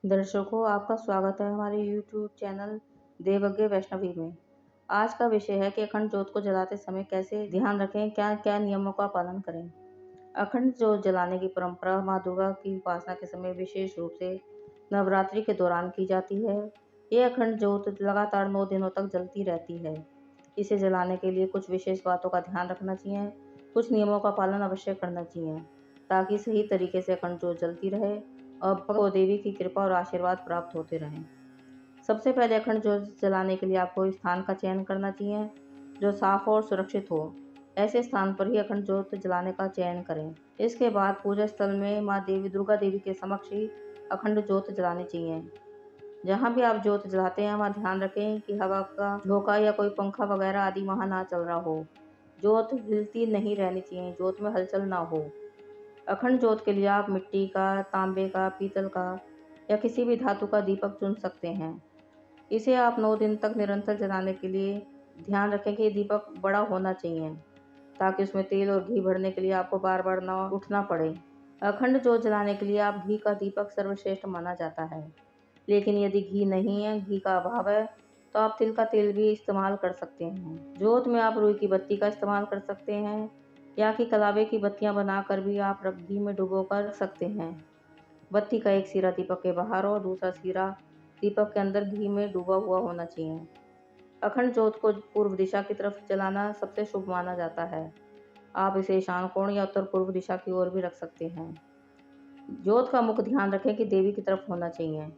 दर्शकों, आपका स्वागत है हमारे YouTube चैनल देवज्ञ वैष्णवी में। आज का विषय है कि अखंड ज्योत को जलाते समय कैसे ध्यान रखें, क्या क्या नियमों का पालन करें। अखंड ज्योत जलाने की परंपरा माँ दुर्गा की उपासना के समय विशेष रूप से नवरात्रि के दौरान की जाती है। ये अखंड ज्योत लगातार 9 दिनों तक जलती रहती है। इसे जलाने के लिए कुछ विशेष बातों का ध्यान रखना चाहिए, कुछ नियमों का पालन अवश्य करना चाहिए ताकि सही तरीके से अखंड ज्योत जलती रहे और भक्त को देवी की कृपा और आशीर्वाद प्राप्त होते रहें। सबसे पहले अखंड ज्योत जलाने के लिए आपको स्थान का चयन करना चाहिए जो साफ और सुरक्षित हो। ऐसे स्थान पर ही अखंड ज्योत जलाने का चयन करें। इसके बाद पूजा स्थल में माँ देवी दुर्गा देवी के समक्ष ही अखंड ज्योत जलानी चाहिए। जहाँ भी आप ज्योत जलाते हैं वहाँ ध्यान रखें कि हवा का झोंका या कोई पंखा वगैरह आदि वहाँ ना चल रहा हो। ज्योत हिलती नहीं रहनी चाहिए, ज्योत में हलचल ना हो। अखंड ज्योत के लिए आप मिट्टी का, तांबे का, पीतल का या किसी भी धातु का दीपक चुन सकते हैं। इसे आप 9 दिन तक निरंतर जलाने के लिए ध्यान रखें कि दीपक बड़ा होना चाहिए ताकि उसमें तेल और घी भरने के लिए आपको बार बार ना उठना पड़े। अखंड ज्योत जलाने के लिए आप घी का दीपक सर्वश्रेष्ठ माना जाता है, लेकिन यदि घी नहीं है, घी का अभाव है, तो आप तिल का तेल भी इस्तेमाल कर सकते हैं। ज्योत में आप रुई की बत्ती का इस्तेमाल कर सकते हैं या कि कलावे की बत्तियां बनाकर भी आप घी में डुबो कर रख सकते हैं। बत्ती का एक सिरा दीपक के बाहर और दूसरा सिरा दीपक के अंदर घी में डूबा हुआ होना चाहिए। अखंड ज्योत को पूर्व दिशा की तरफ जलाना सबसे शुभ माना जाता है। आप इसे ईशान कोण या उत्तर पूर्व दिशा की ओर भी रख सकते हैं। ज्योत का मुख्य ध्यान रखें कि देवी की तरफ होना चाहिए।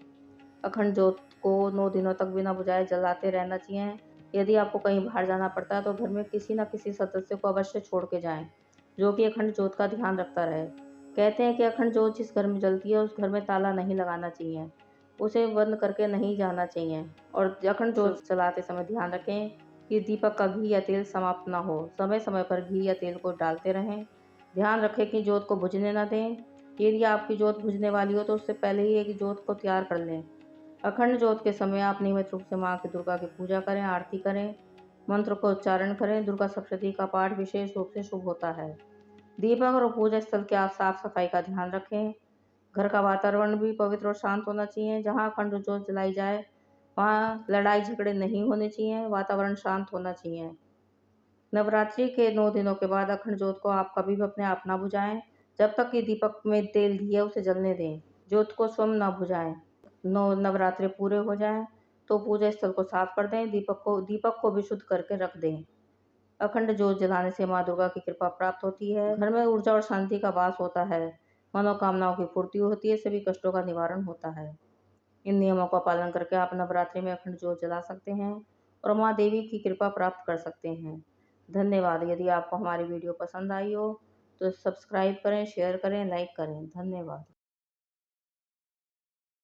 अखंड ज्योत को 9 दिनों तक बिना बुझाए जलाते रहना चाहिए। यदि आपको कहीं बाहर जाना पड़ता है तो घर में किसी न किसी सदस्य को अवश्य छोड़ के जाएं, जो कि अखंड ज्योत का ध्यान रखता रहे। कहते हैं कि अखंड ज्योत जिस घर में जलती है उस घर में ताला नहीं लगाना चाहिए, उसे बंद करके नहीं जाना चाहिए। और अखंड ज्योत जलाते समय ध्यान रखें कि दीपक का घी या तेल समाप्त ना हो। समय समय पर घी या तेल को डालते रहें। ध्यान रखें कि ज्योत को बुझने न दें। यदि आपकी ज्योत बुझने वाली हो तो उससे पहले ही एक ज्योत को तैयार कर लें। अखंड ज्योत के समय आप नियमित रूप से माँ की दुर्गा की पूजा करें, आरती करें, मंत्र को उच्चारण करें। दुर्गा सप्तशती का पाठ विशेष रूप से शुभ होता है। दीपक और पूजा स्थल की आप साफ सफाई का ध्यान रखें। घर का वातावरण भी पवित्र और शांत होना चाहिए। जहाँ अखंड ज्योत जलाई जाए वहाँ लड़ाई झगड़े नहीं होने चाहिए, वातावरण शांत होना चाहिए। नवरात्रि के 9 दिनों के बाद अखंड ज्योत को आप कभी भी अपने आप ना बुझाएं। जब तक कि दीपक में तेल घी है उसे जलने दें। ज्योत को स्वयं ना बुझाएं। नवरात्रि पूरे हो जाएं तो पूजा स्थल को साफ कर दें। दीपक को भी शुद्ध करके रख दें। अखंड ज्योत जलाने से माँ दुर्गा की कृपा प्राप्त होती है। घर में ऊर्जा और शांति का वास होता है। मनोकामनाओं की पूर्ति होती है, सभी कष्टों का निवारण होता है। इन नियमों का पालन करके आप नवरात्रि में अखंड ज्योत जला सकते हैं और माँ देवी की कृपा प्राप्त कर सकते हैं। धन्यवाद। यदि आपको हमारी वीडियो पसंद आई हो तो सब्सक्राइब करें, शेयर करें, लाइक करें। धन्यवाद।